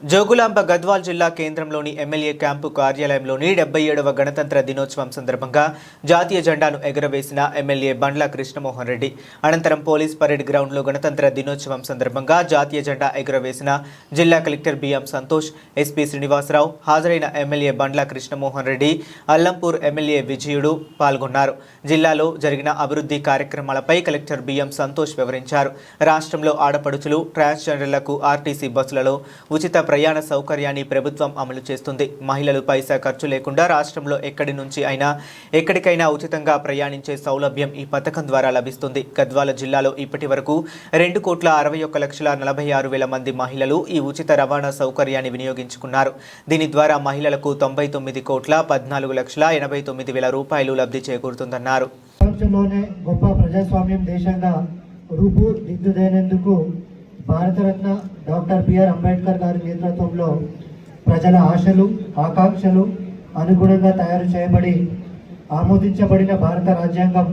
జోగులాంబ గద్వాల్ జిల్లా కేంద్రంలోని MLA camp కార్యాలయంలోని 77వ గణతంత్ర దినోత్సవం సందర్భంగా జాతీయ జెండాను ఎగురవేసిన ఎమ్మెల్యే బండ్ల కృష్ణమోహన్ రెడ్డి. అనంతరం పోలీస్ పరేడ్ గ్రౌండ్లో గణతంత్ర దినోత్సవం సందర్భంగా జాతీయ జెండా ఎగురవేసిన జిల్లా collector B M Santosh, SP Srinivasarao, హాజరైన ఎమ్మెల్యే బండ్ల కృష్ణమోహన్ రెడ్డి, అల్లంపూర్ ఎమ్మెల్యే విజయుడు పాల్గొన్నారు. జిల్లాలో జరిగిన అభివృద్ధి కార్యక్రమాలపై కలెక్టర్ బిఎం సంతోష్ వివరించారు. రాష్ట్రంలో ఆడపడుచులు, ట్రాన్స్జెండర్లకు ఆర్టీసీ బస్సులలో ఉచిత ప్రయాణ సౌకర్యాన్ని ప్రభుత్వం అమలు చేస్తుంది. మహిళలు పైసా ఖర్చు లేకుండా రాష్ట్రంలో ఎక్కడి నుంచి అయినా ఎక్కడికైనా ఉచితంగా ప్రయాణించే సౌలభ్యం ఈ పథకం ద్వారా లభిస్తుంది. గద్వాల జిల్లాలో ఇప్పటి వరకు 2,61,46,000 మంది మహిళలు ఈ ఉచిత రవాణా సౌకర్యాన్ని వినియోగించుకున్నారు. దీని ద్వారా మహిళలకు 99,14,89,000 రూపాయలు లబ్ధి చేకూరుతుందన్నారు. గొప్ప ప్రజాస్వామ్యం దేశంగా రూపుదిద్దుదేందుకు భారతరత్న డాక్టర్ బిఆర్ అంబేద్కర్ గారి నేతృత్వంలో ప్రజల ఆశలు, ఆకాంక్షలు అనుగుణంగా తయారు చేయబడి ఆమోదించబడిన భారత రాజ్యాంగం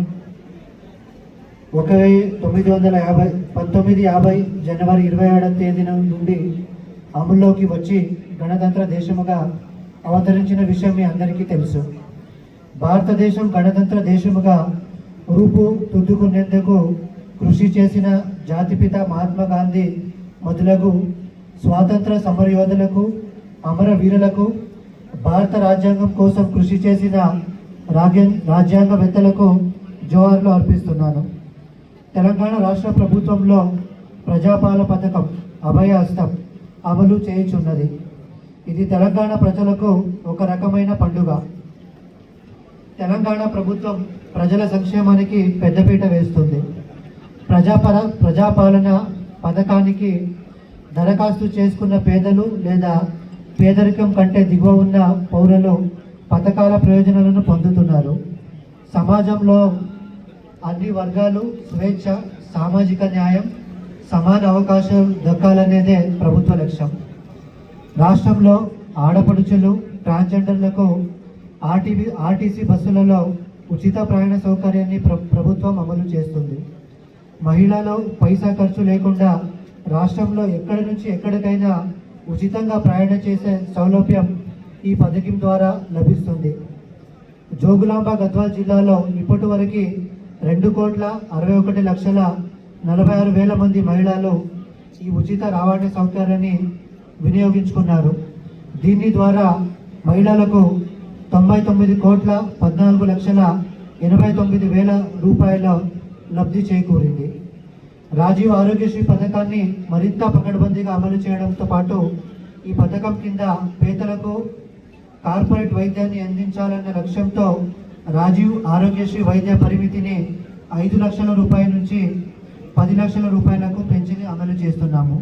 1950 జనవరి 27వ తేదీన నుండి అమల్లోకి వచ్చి గణతంత్ర దేశముగా అవతరించిన విషయం మీ అందరికీ తెలుసు. భారతదేశం గణతంత్ర దేశముగా రూపుదిద్దుకునేందుకు కృషి చేసిన జాతిపిత మహాత్మా గాంధీ మొదలగు స్వాతంత్ర సమరయోధులకు, అమరవీరులకు, భారత రాజ్యాంగం కోసం కృషి చేసిన రాజ్యాంగవేత్తలకు జోహార్లు అర్పిస్తున్నాను. తెలంగాణ రాష్ట్ర ప్రభుత్వంలో ప్రజాపాలన పథకం అభయ హస్తం అమలు చేయుచున్నది. ఇది తెలంగాణ ప్రజలకు ఒక రకమైన పండుగ. తెలంగాణ ప్రభుత్వం ప్రజల సంక్షేమానికి పెద్దపీట వేస్తుంది. ప్రజాపాలన పథకానికి దరఖాస్తు చేసుకున్న పేదలు లేదా పేదరికం కంటే దిగువ ఉన్న పౌరులు పథకాల ప్రయోజనాలను పొందుతున్నారు. సమాజంలో అన్ని వర్గాలు స్వేచ్ఛ, సామాజిక న్యాయం, సమాన అవకాశాలు దక్కాలనేదే ప్రభుత్వ లక్ష్యం. రాష్ట్రంలో ఆడపడుచులు, ట్రాన్స్జెండర్లకు ఆర్టీసీ బస్సులలో ఉచిత ప్రయాణ సౌకర్యాన్ని ప్రభుత్వం అమలు చేస్తుంది. మహిళలు పైసా ఖర్చు లేకుండా రాష్ట్రంలో ఎక్కడి నుంచి ఎక్కడికైనా ఉచితంగా ప్రయాణం చేసే సౌలభ్యం ఈ పథకం ద్వారా లభిస్తుంది. జోగులాంబ గద్వాల్ జిల్లాలో ఇప్పటి వరకు 2,61,46,000 మంది మహిళలు ఈ ఉచిత రవాణా సౌకర్యాన్ని వినియోగించుకున్నారు. దీని ద్వారా మహిళలకు 99,14,89,000 రూపాయల లబ్ధి చేకూరింది. రాజీవ్ ఆరోగ్యశ్రీ పథకాన్ని మరింత పకడ్బందీగా అమలు చేయడంతో పాటు ఈ పథకం కింద పేదలకు కార్పొరేట్ వైద్యాన్ని అందించాలన్న లక్ష్యంతో రాజీవ్ ఆరోగ్యశ్రీ వైద్య పరిమితిని 5 లక్షల రూపాయల నుంచి 10 లక్షల రూపాయలకు పెంచి అమలు చేస్తున్నాము.